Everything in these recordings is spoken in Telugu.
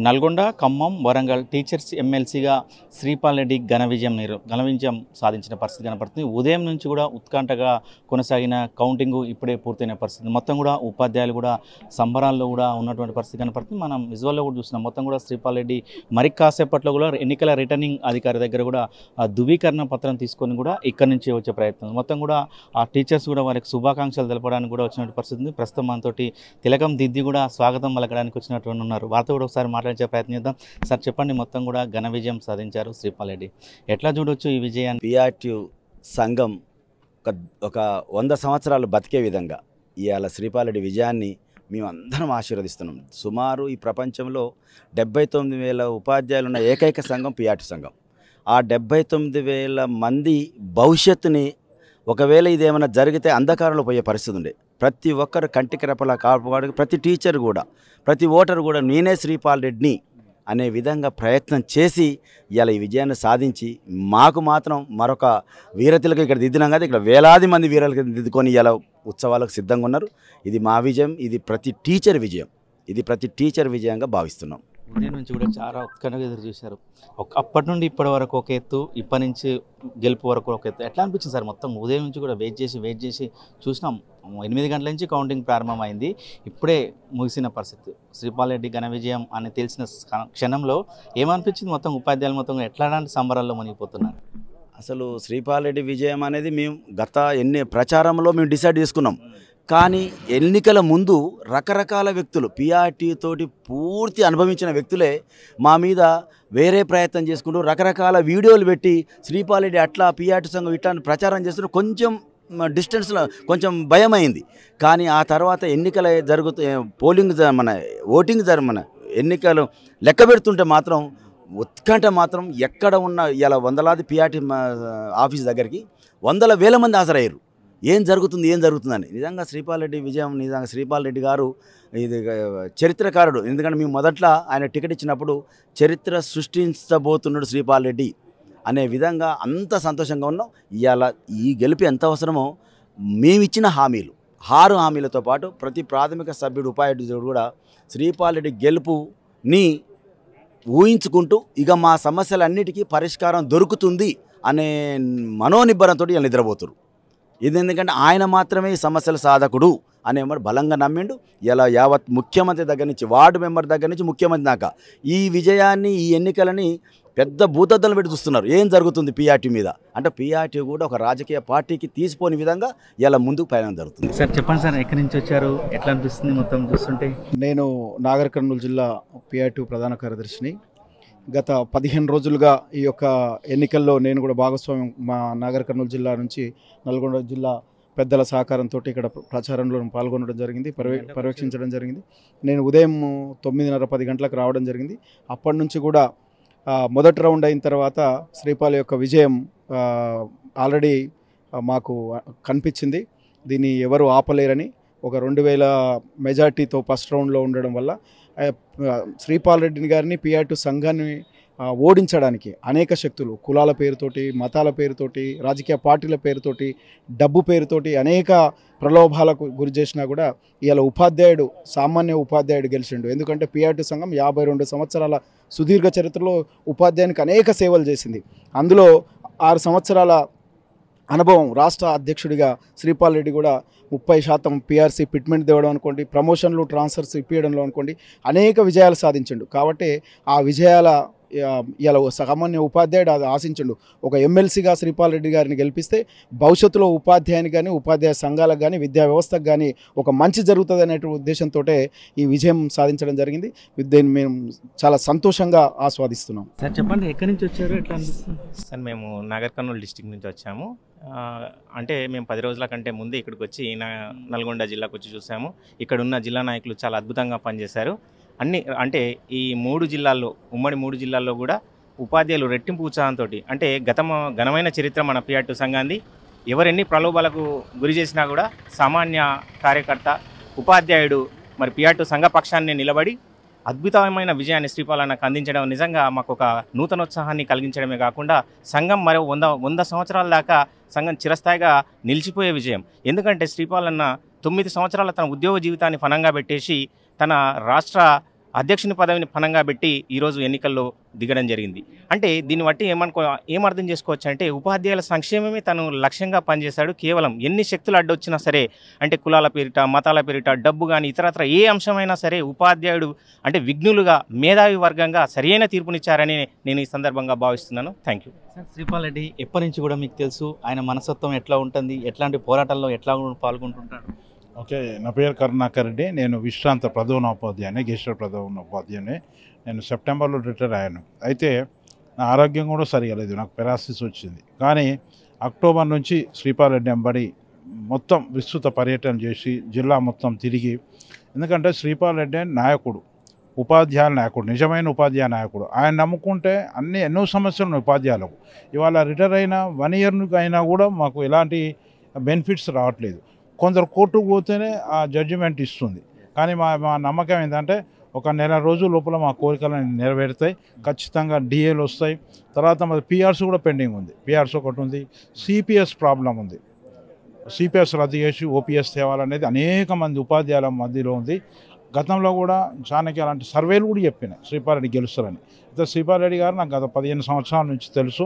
నల్గొండ, ఖమ్మం, వరంగల్ టీచర్స్ ఎమ్మెల్సీగా శ్రీపాల్ రెడ్డి ఘన విజయం సాధించిన పరిస్థితి కనపడుతుంది. ఉదయం నుంచి కూడా ఉత్కంఠగా కొనసాగిన కౌంటింగ్ ఇప్పుడే పూర్తయిన పరిస్థితి. మొత్తం కూడా ఉపాధ్యాయులు కూడా సంబరాల్లో కూడా ఉన్నటువంటి పరిస్థితి కనపడుతుంది. మనం విజువల్లో కూడా చూస్తున్నాం. మొత్తం కూడా శ్రీపాల్ రెడ్డి మరి కాసేపట్లో కూడా ఎన్నికల రిటర్నింగ్ అధికారి దగ్గర కూడా ధృవీకరణ పత్రం తీసుకొని కూడా ఇక్కడి నుంచి వచ్చే ప్రయత్నం. మొత్తం కూడా ఆ టీచర్స్ కూడా వారికి శుభాకాంక్షలు తెలపడానికి కూడా వచ్చినటువంటి పరిస్థితి ఉంది. ప్రస్తుతం మనతోటి తిలకం దిద్ది కూడా స్వాగతం పలకడానికి వచ్చినటువంటి ఉన్నారు. వారితో కూడా ఒకసారి మాట్లాడించే ప్రయత్నం చేద్దాం. సార్ చెప్పండి, మొత్తం కూడా ఘన విజయం సాధించారు శ్రీపాల్ రెడ్డి, ఎట్లా చూడొచ్చు ఈ విజయాన్ని? పిఆర్టీ సంఘం ఒక 100 సంవత్సరాలు బతికే విధంగా ఇవాళ శ్రీపాల్ రెడ్డి విజయాన్ని మేమందరం ఆశీర్వదిస్తున్నాం. సుమారు ఈ ప్రపంచంలో 79,000 ఉపాధ్యాయులు ఉన్న ఏకైక సంఘం పిఆర్టీ సంఘం. ఆ 79,000 మంది భవిష్యత్తుని ఒకవేళ ఇదేమైనా జరిగితే అంధకారంలో పోయే పరిస్థితి ఉండే. ప్రతి ఒక్కరు కంటికి రెప్పలా కాపాడు, ప్రతి టీచర్ కూడా, ప్రతి ఓటర్ కూడా నేనే శ్రీపాల్ రెడ్డిని అనే విధంగా ప్రయత్నం చేసి ఇలా ఈ విజయాన్ని సాధించి మాకు మాత్రం మరొక వీరతిలకు ఇక్కడ దిద్దినాం కదా. ఇక్కడ వేలాది మంది వీరలకు దిద్దుకొని ఇలా ఉత్సవాలకు సిద్ధంగా ఉన్నారు. ఇది మా విజయం, ఇది ప్రతి టీచర్ విజయంగా భావిస్తున్నాం. ఉదయం నుంచి కూడా చాలా ఉత్కంఠగా ఎదురు చూశారు. అప్పటి నుండి ఇప్పటి వరకు ఒక ఎత్తు, ఇప్పటి నుంచి గెలుపు వరకు ఒక ఎత్తు. ఎట్లా అనిపించింది సార్? మొత్తం ఉదయం నుంచి కూడా వెయిట్ చేసి చూసినాం. 8 గంటల నుంచి కౌంటింగ్ ప్రారంభమైంది, ఇప్పుడే ముగిసిన పరిస్థితి. శ్రీపాల్ రెడ్డి ఘన విజయం అని తెలిసిన క్షణంలో ఏమనిపించింది? మొత్తం ఉపాధ్యాయులు మొత్తం ఎట్లాంటి సంబరాల్లో మునిగిపోతున్నారు? అసలు శ్రీపాల్ రెడ్డి విజయం అనేది మేము గత ప్రచారంలో మేము డిసైడ్ చేసుకున్నాం. కానీ ఎన్నికల ముందు రకరకాల వ్యక్తులు, పిఆర్టీ తోటి పూర్తి అనుభవించిన వ్యక్తులే మా మీద వేరే ప్రయత్నం చేసుకుంటూ రకరకాల వీడియోలు పెట్టి శ్రీపాల్ రెడ్డి అట్లా, పిఆర్టీ సంఘం ఇట్లా ప్రచారం చేస్తూ కొంచెం డిస్టెన్స్లో కొంచెం భయమైంది. కానీ ఆ తర్వాత ఎన్నికల ఎన్నికలు లెక్క పెడుతుంటే మాత్రం ఉత్కంఠ మాత్రం ఎక్కడ ఉన్న ఇలా వందలాది పిఆర్టీ ఆఫీస్ దగ్గరికి 100,000 మంది హాజరయ్యారు. ఏం జరుగుతుందని. నిజంగా శ్రీపాల్ రెడ్డి విజయం, నిజంగా శ్రీపాల్ రెడ్డి గారు ఇది చరిత్రకారుడు. ఎందుకంటే మేము మొదట్లో ఆయన టికెట్ ఇచ్చినప్పుడు చరిత్ర సృష్టించబోతున్నాడు శ్రీపాల్ రెడ్డి అనే విధంగా అంత సంతోషంగా ఉన్నాం. ఇవాళ ఈ గెలుపు ఎంత అవసరమో మేమిచ్చిన 6 హామీలతో పాటు ప్రతి ప్రాథమిక సభ్యుడు, ఉపాధ్యాయుడు కూడా శ్రీపాల్ రెడ్డి గెలుపుని ఊహించుకుంటూ ఇక మా సమస్యలన్నిటికీ పరిష్కారం దొరుకుతుంది అనే మనోనిబ్బరంతో ఇలా నిద్రపోతున్నారు. ఇది ఎందుకంటే ఆయన మాత్రమే ఈ సమస్యల సాధకుడు అనేవాడు బలంగా నమ్మిండు. ఇలా యావత్ ముఖ్యమంత్రి దగ్గర నుంచి, వార్డు మెంబర్ దగ్గర నుంచి ముఖ్యమంత్రి దాకా ఈ విజయాన్ని, ఈ ఎన్నికలని పెద్ద భూతద్దలు పెట్టి చూస్తున్నారు. ఏం జరుగుతుంది పిఆర్టీ మీద అంటే పిఆర్టీ కూడా ఒక రాజకీయ పార్టీకి తీసిపోని విధంగా ఇలా ముందుకు ప్రయాణం జరుగుతుంది. సార్ చెప్పండి సార్, ఎక్కడి నుంచి వచ్చారు, ఎట్లా అనిపిస్తుంది మొత్తం చూస్తుంటే? నేను నాగర్ కర్నూలు జిల్లా పిఆర్టీ ప్రధాన కార్యదర్శిని. గత 15 రోజులుగా ఈ యొక్క ఎన్నికల్లో నేను కూడా భాగస్వామ్యం, మా నాగర్ కర్నూలు జిల్లా నుంచి నల్గొండ జిల్లా పెద్దల సహకారంతో ఇక్కడ ప్రచారంలో పాల్గొనడం జరిగింది, పర్యవేక్షించడం జరిగింది. నేను ఉదయం 9:30-10 గంటలకు రావడం జరిగింది. అప్పటి నుంచి కూడా మొదటి రౌండ్ అయిన తర్వాత శ్రీపాల్ యొక్క విజయం ఆల్రెడీ మాకు కనిపించింది. దీన్ని ఎవరు ఆపలేరని ఒక 2,000 మెజార్టీతో ఫస్ట్ రౌండ్లో ఉండడం వల్ల శ్రీపాల్ రెడ్డి గారిని, పిఆర్టీ సంఘాన్ని ఓడించడానికి అనేక శక్తులు, కులాల పేరుతోటి, మతాల పేరుతోటి, రాజకీయ పార్టీల పేరుతోటి, డబ్బు పేరుతోటి అనేక ప్రలోభాలకు గురి చేసినా కూడా ఇవాళ సామాన్య ఉపాధ్యాయుడు గెలిచిండు. ఎందుకంటే పిఆర్టీ సంఘం 52 సంవత్సరాల సుదీర్ఘ చరిత్రలో ఉపాధ్యాయునికి అనేక సేవలు చేసింది. అందులో 6 సంవత్సరాల అనుభవం రాష్ట్ర అధ్యక్షుడిగా శ్రీపాల్ రెడ్డి కూడా 30% పిఆర్సీ పిట్మెంట్ తేవడం అనుకోండి, ప్రమోషన్లు, ట్రాన్స్ఫర్స్ ఇప్పించడంలో అనుకోండి అనేక విజయాలు సాధించిండు. కాబట్టి ఆ విజయాల ఇలా సామాన్య ఉపాధ్యాయుడు అది ఆశించిండు. ఒక ఎమ్మెల్సీగా శ్రీపాల్ రెడ్డి గారిని గెలిపిస్తే భవిష్యత్తులో ఉపాధ్యాయునికి కానీ, ఉపాధ్యాయ సంఘాలకు కానీ, విద్యా వ్యవస్థకు కానీ ఒక మంచి జరుగుతుంది అనే ఉద్దేశంతో ఈ విజయం సాధించడం జరిగింది. దీన్ని మేము చాలా సంతోషంగా ఆస్వాదిస్తున్నాం. సార్ చెప్పండి, ఎక్కడి నుంచి వచ్చారు, ఎట్లా అనిపిస్తుంది? సార్ మేము నాగర్ కర్నూలు డిస్టిక్ నుంచి వచ్చాము. అంటే మేము 10 రోజుల కంటే ముందే ఇక్కడికి వచ్చి నల్గొండ జిల్లాకు వచ్చి చూసాము. ఇక్కడ ఉన్న జిల్లా నాయకులు చాలా అద్భుతంగా పనిచేశారు. అంటే ఈ 3 జిల్లాల్లో, ఉమ్మడి 3 జిల్లాల్లో కూడా ఉపాధ్యాయులు రెట్టింపు ఉత్సాహంతో, అంటే ఘనమైన చరిత్ర మన పిఆర్టీ సంఘాన్ని. ఎవరెన్ని ప్రలోభాలకు గురి చేసినా కూడా సామాన్య కార్యకర్త, ఉపాధ్యాయుడు మరి పిఆర్టీ సంఘ పక్షాన్ని నిలబడి అద్భుతమైన విజయాన్ని శ్రీపాల్ అన్నకు అందించడం నిజంగా మాకు ఒక నూతనోత్సాహాన్ని కలిగించడమే కాకుండా సంఘం మరో 100 సంవత్సరాల దాకా సంఘం చిరస్థాయిగా నిలిచిపోయే విజయం. ఎందుకంటే శ్రీపాల్ అన్న 9 సంవత్సరాల తన ఉద్యోగ జీవితాన్ని ఫనంగా పెట్టేసి తన రాష్ట్ర అధ్యక్షుని పదవిని పణంగా పెట్టి ఈరోజు ఎన్నికల్లో దిగడం జరిగింది. అంటే దీన్ని బట్టి ఏం అర్థం చేసుకోవచ్చు అంటే ఉపాధ్యాయుల సంక్షేమమే తను లక్ష్యంగా పనిచేశాడు. కేవలం ఎన్ని శక్తులు అడ్డొచ్చినా సరే, అంటే కులాల పేరిట, మతాల పేరిట, డబ్బు కానీ ఇతరత్ర ఏ అంశమైనా సరే ఉపాధ్యాయుడు అంటే విఘ్నులుగా, మేధావి వర్గంగా సరైన తీర్పునిచ్చారని నేను ఈ సందర్భంగా భావిస్తున్నాను. Thank you. శ్రీపాల్ రెడ్డి ఎప్పటి నుంచి కూడా మీకు తెలుసు, ఆయన మనస్తత్వం ఎట్లా ఉంటుంది, ఎట్లాంటి పోరాటాల్లో ఎట్లా పాల్గొంటుంటాడు? ఓకే, నా పేరు కరుణాకర్ రెడ్డి. నేను విశ్రాంత ప్రధానోపాధ్యాయుని, గెస్టర్ ప్రధానోపాధ్యాయుని. నేను సెప్టెంబర్లో రిటైర్ అయ్యాను. అయితే నా ఆరోగ్యం కూడా సరిగా లేదు, నాకు పెరాసిస్ వచ్చింది. కానీ అక్టోబర్ నుంచి శ్రీపాల్ రెడ్డి వెంబడి మొత్తం విస్తృత పర్యటన చేసి జిల్లా మొత్తం తిరిగి, ఎందుకంటే శ్రీపాల్ రెడ్డి నాయకుడు, ఉపాధ్యాయుల నాయకుడు, నిజమైన ఉపాధ్యాయ నాయకుడు. ఆయన నమ్ముకుంటే ఎన్నో సమస్యలు ఉన్నాయి ఉపాధ్యాయులకు. ఇవాళ రిటైర్ అయిన 1 year అయినా కూడా మాకు ఎలాంటి బెనిఫిట్స్ రావట్లేదు. కొందరు కోర్టుకు పోతేనే ఆ జడ్జిమెంట్ ఇస్తుంది. కానీ మా నమ్మకం ఏంటంటే ఒక నెల రోజుల లోపల మా కోరికలను నెరవేరుతాయి. ఖచ్చితంగా డిఏలు వస్తాయి. తర్వాత మరి పిఆర్స్ కూడా పెండింగ్ ఉంది. పిఆర్స్ ఒకటి ఉంది, సిపిఎస్ ప్రాబ్లం ఉంది. సిపిఎస్ రద్దు చేసి ఓపీఎస్ తేవాలనేది అనేక మంది ఉపాధ్యాయుల మధ్యలో ఉంది. గతంలో కూడా చాలాకి అలాంటి సర్వేలు కూడా చెప్పినాయి శ్రీపాల్ రెడ్డి గెలుస్తారని. అయితే శ్రీపాల్ రెడ్డి గారు నాకు గత 15 సంవత్సరాల నుంచి తెలుసు.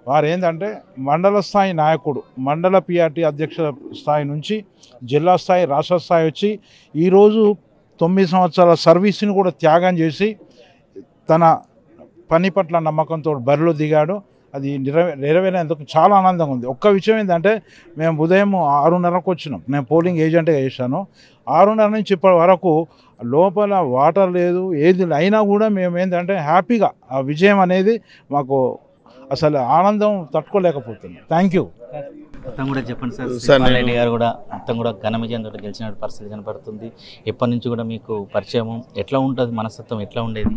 వారు ఏంటంటే మండల స్థాయి నాయకుడు, మండల పిఆర్టీ అధ్యక్ష స్థాయి నుంచి జిల్లా స్థాయి, రాష్ట్ర స్థాయి వచ్చి ఈరోజు 9 సంవత్సరాల సర్వీస్ని కూడా త్యాగం చేసి తన పని పట్ల నమ్మకంతో బరిలో దిగాడు. అది నెరవేరేందుకు చాలా ఆనందంగా ఉంది. ఒక్క విషయం ఏంటంటే మేము ఉదయం 6:30కు వచ్చినాం. నేను పోలింగ్ ఏజెంట్గా చేశాను. 6:30 నుంచి ఇప్పటి వరకు లోపల వాటర్ లేదు, ఏది అయినా కూడా మేము ఏంటంటే హ్యాపీగా ఆ విజయం అనేది మాకు అసలు ఆనందం తట్టుకోలేకపోతుంది. Thank you. మొత్తం కూడా చెప్పండి సార్. శ్రీపాల్ రెడ్డి గారు కూడా మొత్తం కూడా ఘన విజయం తోటి గెలిచిన పరిస్థితి కనపడుతుంది. ఎప్పటి నుంచి కూడా మీకు పరిచయం, ఎట్లా ఉంటుంది, మనస్తత్వం ఎట్లా ఉండేది?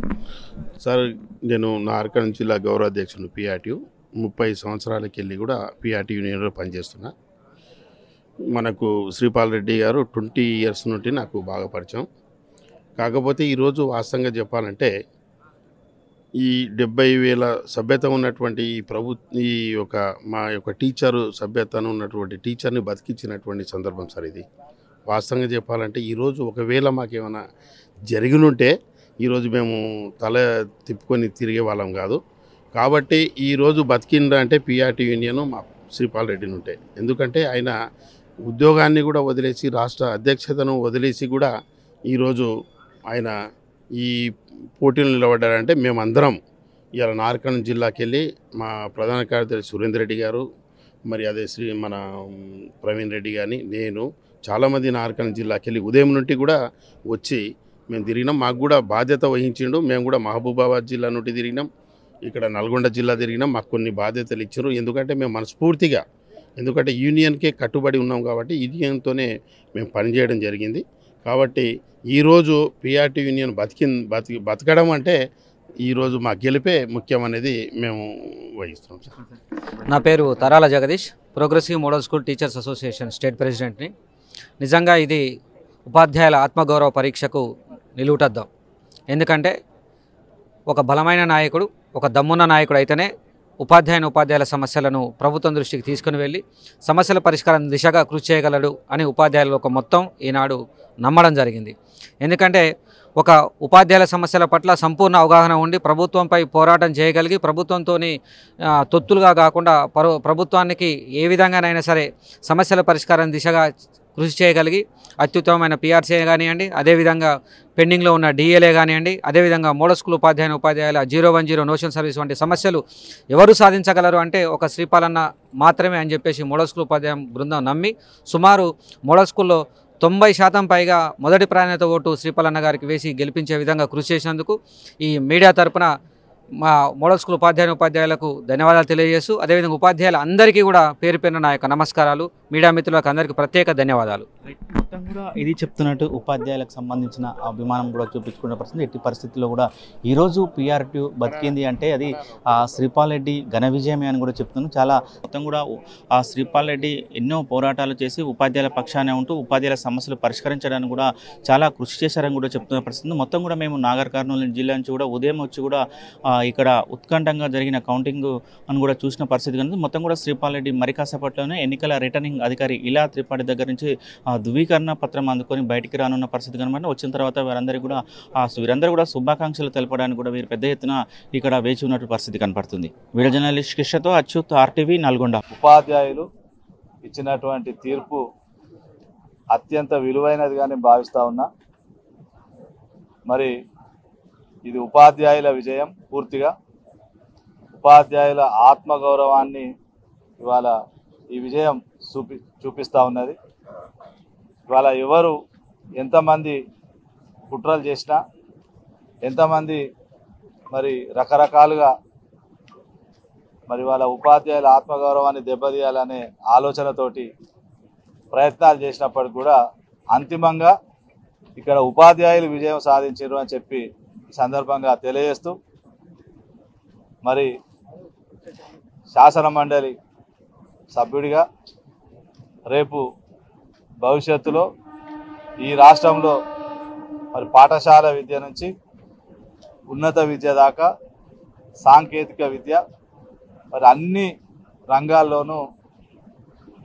సార్, నేను నార్కల్ జిల్లా గౌరవ అధ్యక్షుడు పిఆర్టీ. 30 సంవత్సరాలకి వెళ్ళి కూడా పిఆర్టీ యూనియన్లో పనిచేస్తున్నా. మనకు శ్రీపాల్ రెడ్డి గారు 20 years నుండి నాకు బాగా పరిచయం. కాకపోతే ఈరోజు వాస్తవంగా చెప్పాలంటే ఈ 70,000 సభ్యత ఉన్నటువంటి ఈ మా యొక్క టీచరు సభ్యతను ఉన్నటువంటి టీచర్ని బతికించినటువంటి సందర్భం సార్ ఇది. వాస్తవంగా చెప్పాలంటే ఈరోజు ఒకవేళ మాకేమైనా జరిగినుంటే ఈరోజు మేము తల తిప్పుకొని తిరిగే వాళ్ళం కాదు. కాబట్టి ఈరోజు బతికిండ్రా అంటే పిఆర్టీ యూనియన్ మా శ్రీపాల్ రెడ్డిని ఉంటే. ఎందుకంటే ఆయన ఉద్యోగాన్ని కూడా వదిలేసి, రాష్ట్ర అధ్యక్షతను వదిలేసి కూడా ఈరోజు ఆయన ఈ పోటీలు నిలబడ్డారంటే మేమందరం ఇవాళ నార్కల్ జిల్లాకి వెళ్ళి మా ప్రధాన కార్యదర్శి సురేందర్ రెడ్డి గారు, మరి అదే మన ప్రవీణ్ రెడ్డి కానీ, నేను చాలామంది నార్కల్ జిల్లాకి వెళ్ళి ఉదయం నుండి కూడా వచ్చి మేము తిరిగినాం. మాకు కూడా బాధ్యత వహించిండు. మేము కూడా మహబూబాబాద్ జిల్లా నుండి తిరిగినాం, ఇక్కడ నల్గొండ జిల్లా తిరిగినాం. మాకు కొన్ని బాధ్యతలు ఇచ్చారు. ఎందుకంటే మేము మనస్ఫూర్తిగా, ఎందుకంటే యూనియన్కే కట్టుబడి ఉన్నాం కాబట్టి యూనియన్తోనే మేము పనిచేయడం జరిగింది. కాబట్టి ఈరోజు పిఆర్టీ యూనియన్ బతకడం అంటే ఈరోజు మా గెలిపే ముఖ్యం అనేది మేము వహిస్తాం. నా పేరు Tarala Jagadish, progressive model school teachers association state ప్రెసిడెంట్ని. నిజంగా ఇది ఉపాధ్యాయుల ఆత్మగౌరవ పరీక్షకు నిలువుటద్దాం. ఎందుకంటే ఒక బలమైన నాయకుడు, ఒక దమ్మున్న నాయకుడు అయితేనే ఉపాధ్యాయుల సమస్యలను ప్రభుత్వం దృష్టికి తీసుకుని వెళ్ళి సమస్యల పరిష్కారం దిశగా కృషి చేయగలడు అని ఉపాధ్యాయులు ఒక మొత్తం ఈనాడు నమ్మడం జరిగింది. ఎందుకంటే ఒక ఉపాధ్యాయుల సమస్యల పట్ల సంపూర్ణ అవగాహన ఉండి ప్రభుత్వంపై పోరాటం చేయగలిగి ప్రభుత్వంతో తొత్తులుగా కాకుండా ప్రభుత్వానికి ఏ విధంగానైనా సరే సమస్యల పరిష్కారం దిశగా కృషి చేయగలిగి అత్యుత్తమమైన పిఆర్సీ కానివ్వండి, అదేవిధంగా పెండింగ్లో ఉన్న డిఏలే కానివ్వండి, అదేవిధంగా మోడల్ స్కూల్ ఉపాధ్యాయుల 010 నోషన్ సర్వీస్ వంటి సమస్యలు ఎవరు సాధించగలరు అంటే ఒక శ్రీపాలన్న మాత్రమే అని చెప్పేసి మోడల్ స్కూల్ ఉపాధ్యాయ బృందం నమ్మి సుమారు మోడల్ స్కూల్లో 90% పైగా మొదటి ప్రాధాన్యత ఓటు శ్రీపాలన్న గారికి వేసి గెలిపించే విధంగా కృషి చేసినందుకు ఈ మీడియా తరపున మా మోడల్ స్కూల్ ఉపాధ్యాయులకు ధన్యవాదాలు తెలియజేస్తూ, అదేవిధంగా ఉపాధ్యాయులు అందరికీ కూడా పేరు పేరున నా యొక్క నమస్కారాలు. మీడియా మిత్రులకు అందరికీ ప్రత్యేక ధన్యవాదాలు. మొత్తం కూడా ఇది చెప్తున్నట్టు ఉపాధ్యాయులకు సంబంధించిన అభిమానం కూడా చూపించుకునే పరిస్థితి. ఎట్టి పరిస్థితుల్లో కూడా ఈరోజు పిఆర్టీ బతికింది అంటే అది శ్రీపాల్ రెడ్డి ఘన విజయమే అని కూడా చెప్తున్నాను. చాలా మొత్తం కూడా ఆ శ్రీపాల్ రెడ్డి ఎన్నో పోరాటాలు చేసి ఉపాధ్యాయుల పక్షానే ఉంటూ ఉపాధ్యాయుల సమస్యలు పరిష్కరించడానికి కూడా చాలా కృషి చేశారని కూడా చెప్తున్న పరిస్థితి. మొత్తం కూడా మేము నాగర్ కర్నూలు జిల్లా నుంచి కూడా ఉదయం వచ్చి కూడా ఇక్కడ ఉత్కంఠంగా జరిగిన కౌంటింగ్ అని కూడా చూసిన పరిస్థితి కనుక మొత్తం కూడా శ్రీపాల్ రెడ్డి మరి కాసేపట్లోనే ఎన్నికల రిటర్నింగ్ అధికారి ఇలా త్రిపాఠి దగ్గర నుంచి ధృవీకరణ పత్రం అందుకొని బయటికి రానున్న పరిస్థితి కనబడి వచ్చిన తర్వాత వీరందరూ కూడా శుభాకాంక్షలు తెలపడానికి కూడా వీరు పెద్ద ఎత్తున ఇక్కడ వేచి ఉన్నట్టు పరిస్థితి కనపడుతుంది. వీడియో జర్నలిస్ట్ కృష్ణతో అచ్యుత్, ఆర్టీవీ, నల్గొండ. ఉపాధ్యాయులు ఇచ్చినటువంటి తీర్పు అత్యంత విలువైనదిగానే భావిస్తూ ఉన్నా. మరి ఇది ఉపాధ్యాయుల విజయం, పూర్తిగా ఉపాధ్యాయుల ఆత్మగౌరవాన్ని ఇవాళ ఈ విజయం చూపిస్తూ ఉన్నది. ఇవాళ ఎవరు ఎంతమంది కుట్రలు చేసినా, ఎంతమంది మరి రకరకాలుగా మరి వాళ్ళ ఉపాధ్యాయుల ఆత్మగౌరవాన్ని దెబ్బతీయాలనే ఆలోచనతోటి ప్రయత్నాలు చేసినప్పటికి కూడా అంతిమంగా ఇక్కడ ఉపాధ్యాయులు విజయం సాధించారు అని చెప్పి ఈ సందర్భంగా తెలియజేస్తూ, మరి శాసన మండలి సభ్యుడిగా రేపు భవిష్యత్తులో ఈ రాష్ట్రంలో మరి పాఠశాల విద్య నుంచి ఉన్నత విద్య దాకా సాంకేతిక విద్య మరి అన్ని రంగాల్లోనూ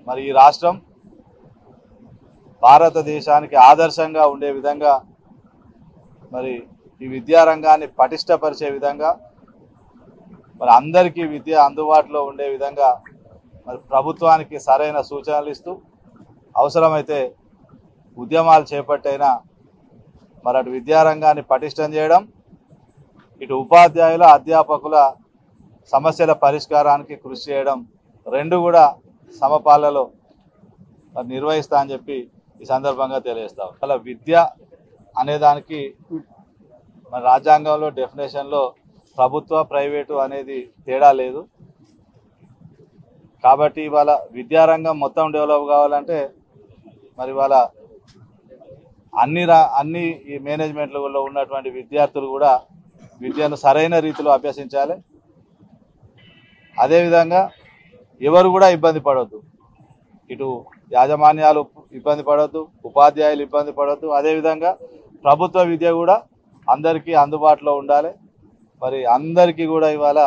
మరి ఈ రాష్ట్రం భారతదేశానికి ఆదర్శంగా ఉండే విధంగా మరి ఈ విద్యారంగాన్ని పటిష్టపరిచే విధంగా మరి అందరికీ విద్య అందుబాటులో ఉండే విధంగా మరి ప్రభుత్వానికి సరైన సూచనలు ఇస్తూ అవసరమైతే ఉద్యమాలు చేపట్టైనా మరి అటు విద్యారంగాన్ని పటిష్టం చేయడం, ఇటు ఉపాధ్యాయుల అధ్యాపకుల సమస్యల పరిష్కారానికి కృషి చేయడం రెండు కూడా సమపాలలో నిర్వహిస్తా అని చెప్పి ఈ సందర్భంగా తెలియజేస్తాం. అలా విద్య అనేదానికి మన రాజ్యాంగంలో డెఫినేషన్లో ప్రభుత్వ ప్రైవేటు అనేది తేడా లేదు. కాబట్టి ఇవాళ విద్యారంగం మొత్తం డెవలప్ కావాలంటే మరి ఇవాళ అన్ని ఈ మేనేజ్మెంట్లో ఉన్నటువంటి విద్యార్థులు కూడా విద్యను సరైన రీతిలో అభ్యసించాలి. అదేవిధంగా ఎవరు కూడా ఇబ్బంది పడవద్దు, ఇటు యాజమాన్యాలు ఇబ్బంది పడవద్దు, ఉపాధ్యాయులు ఇబ్బంది పడవద్దు. అదేవిధంగా ప్రభుత్వ విద్య కూడా అందరికీ అందుబాటులో ఉండాలి. మరి అందరికీ కూడా ఇవాళ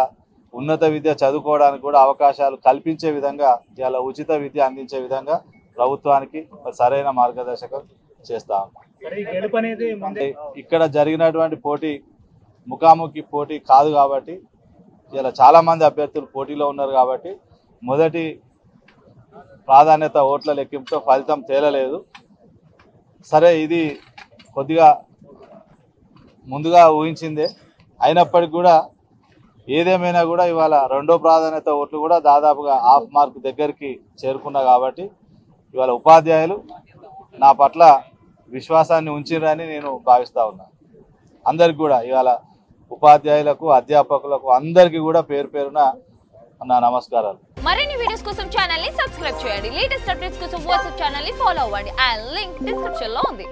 ఉన్నత విద్య చదువుకోవడానికి కూడా అవకాశాలు కల్పించే విధంగా ఇవాళ ఉచిత విద్య అందించే విధంగా ప్రభుత్వానికి సరైన మార్గదర్శకం చేస్తా ఉన్నాం. ఇక్కడ జరిగినటువంటి పోటీ ముఖాముఖి పోటీ కాదు కాబట్టి ఇలా చాలామంది అభ్యర్థులు పోటీలో ఉన్నారు కాబట్టి మొదటి ప్రాధాన్యత ఓట్ల లెక్కింపుతో ఫలితం తేలలేదు. సరే, ఇది కొద్దిగా ముందుగా ఊహించిందే అయినప్పటికీ కూడా ఏదేమైనా కూడా ఇవాళ రెండో ప్రాధాన్యత ఓట్లు కూడా దాదాపుగా హాఫ్ మార్క్ దగ్గరికి చేరుకున్నా కాబట్టి ఇవాళ ఉపాధ్యాయులు నా పట్ల విశ్వాసాన్ని ఉంచిరని నేను భావిస్తూ ఉన్నాను. అందరికి కూడా ఇవాళ ఉపాధ్యాయులకు, అధ్యాపకులకు అందరికీ కూడా పేరు పేరున నా నమస్కారాలు. మరిన్ని వీడియోస్ కోసం ఛానల్ ని సబ్స్క్రైబ్ చేయండి. లేటెస్ట్ అప్డేట్స్ కోసం వాట్సాప్ ఛానల్ ని ఫాలో అవ్వండి. ఆ లింక్ డిస్క్రిప్షన్ లో ఉంది.